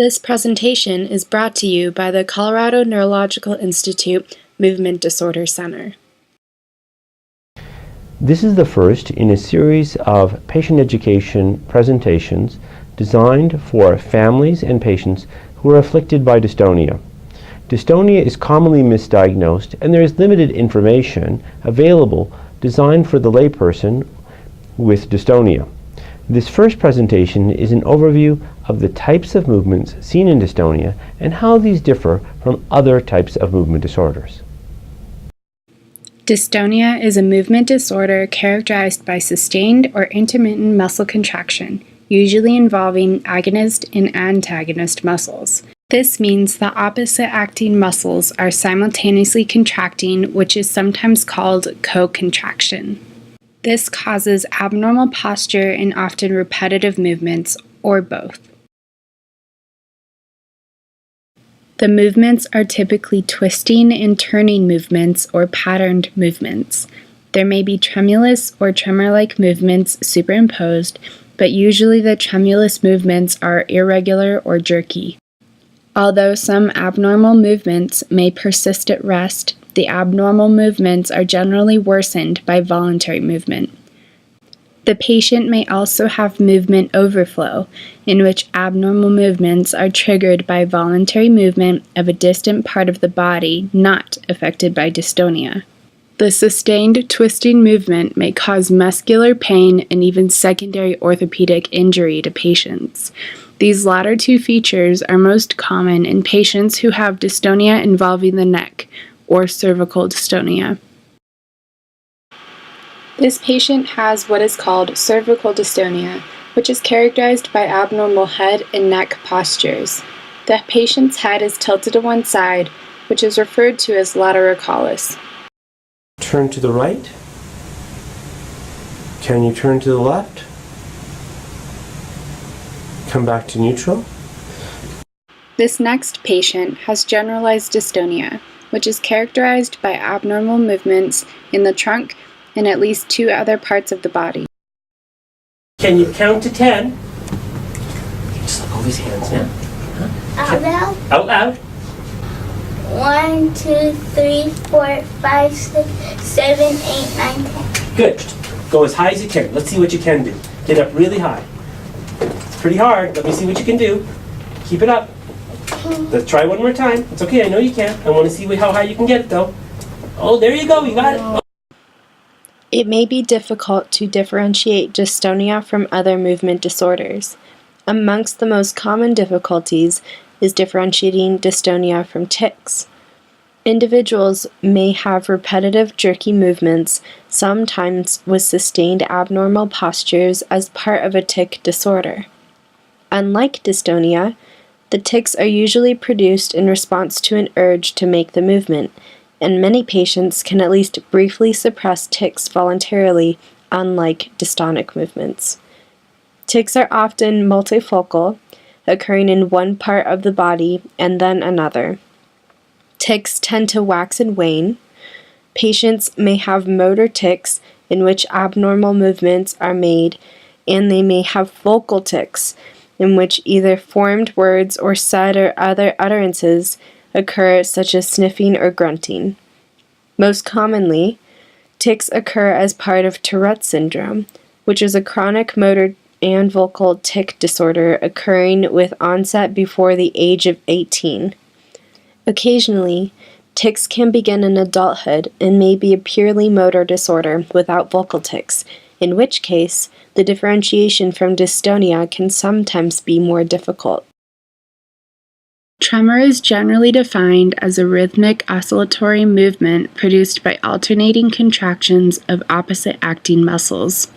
This presentation is brought to you by the Colorado Neurological Institute Movement Disorder Center. This is the first in a series of patient education presentations designed for families and patients who are afflicted by dystonia. Dystonia is commonly misdiagnosed, and there is limited information available designed for the layperson with dystonia. This first presentation is an overview of the types of movements seen in dystonia and how these differ from other types of movement disorders. Dystonia is a movement disorder characterized by sustained or intermittent muscle contraction, usually involving agonist and antagonist muscles. This means the opposite acting muscles are simultaneously contracting, which is sometimes called co-contraction. This causes abnormal posture and often repetitive movements, or both. The movements are typically twisting and turning movements or patterned movements. There may be tremulous or tremor-like movements superimposed, but usually the tremulous movements are irregular or jerky. Although some abnormal movements may persist at rest, the abnormal movements are generally worsened by voluntary movement. The patient may also have movement overflow, in which abnormal movements are triggered by voluntary movement of a distant part of the body not affected by dystonia. The sustained twisting movement may cause muscular pain and even secondary orthopedic injury to patients. These latter two features are most common in patients who have dystonia involving the neck, or cervical dystonia. This patient has what is called cervical dystonia, which is characterized by abnormal head and neck postures. The patient's head is tilted to one side, which is referred to as lateralis. Turn to the right. Can you turn to the left? Come back to neutral. This next patient has generalized dystonia, which is characterized by abnormal movements in the trunk and at least two other parts of the body. Can you count to 10? Just look over his hands now. Out loud? Out loud. 1, 2, 3, 4, 5, 6, 7, 8, 9, 10. Good. Go as high as you can. Let's see what you can do. Get up really high. It's pretty hard. Let me see what you can do. Keep it up. Let's try one more time. It's okay. I know you can. I want to see how high you can get it, though. Oh, there you go. You got it. Oh. It may be difficult to differentiate dystonia from other movement disorders. Amongst the most common difficulties is differentiating dystonia from tics. Individuals may have repetitive jerky movements, sometimes with sustained abnormal postures as part of a tic disorder. Unlike dystonia, the tics are usually produced in response to an urge to make the movement, and many patients can at least briefly suppress tics voluntarily, unlike dystonic movements. Tics are often multifocal, occurring in one part of the body and then another. Tics tend to wax and wane. Patients may have motor tics in which abnormal movements are made, and they may have vocal tics in which either formed words or said or other utterances occur, such as sniffing or grunting. Most commonly, tics occur as part of Tourette syndrome, which is a chronic motor and vocal tic disorder occurring with onset before the age of 18. Occasionally, tics can begin in adulthood and may be a purely motor disorder without vocal tics, in which case the differentiation from dystonia can sometimes be more difficult. Tremor is generally defined as a rhythmic oscillatory movement produced by alternating contractions of opposite acting muscles.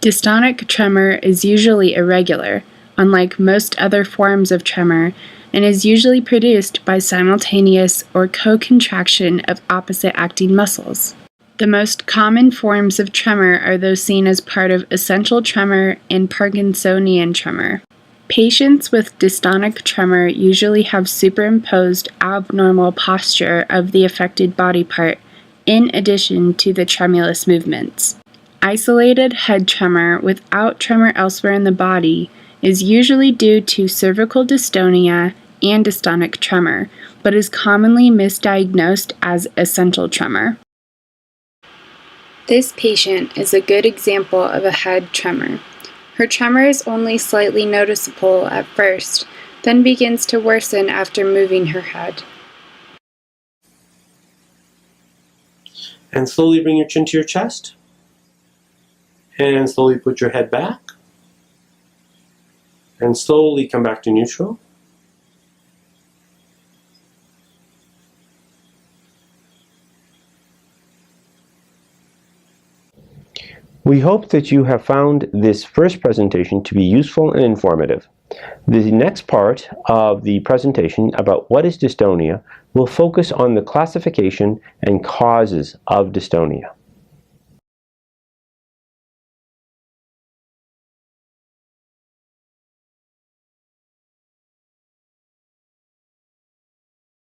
Dystonic tremor is usually irregular, unlike most other forms of tremor, and is usually produced by simultaneous or co-contraction of opposite acting muscles. The most common forms of tremor are those seen as part of essential tremor and Parkinsonian tremor. Patients with dystonic tremor usually have superimposed abnormal posture of the affected body part in addition to the tremulous movements. Isolated head tremor without tremor elsewhere in the body is usually due to cervical dystonia and dystonic tremor, but is commonly misdiagnosed as essential tremor. This patient is a good example of a head tremor. Her tremor is only slightly noticeable at first, then begins to worsen after moving her head. And slowly bring your chin to your chest. And slowly put your head back. And slowly come back to neutral. We hope that you have found this first presentation to be useful and informative. The next part of the presentation about what is dystonia will focus on the classification and causes of dystonia.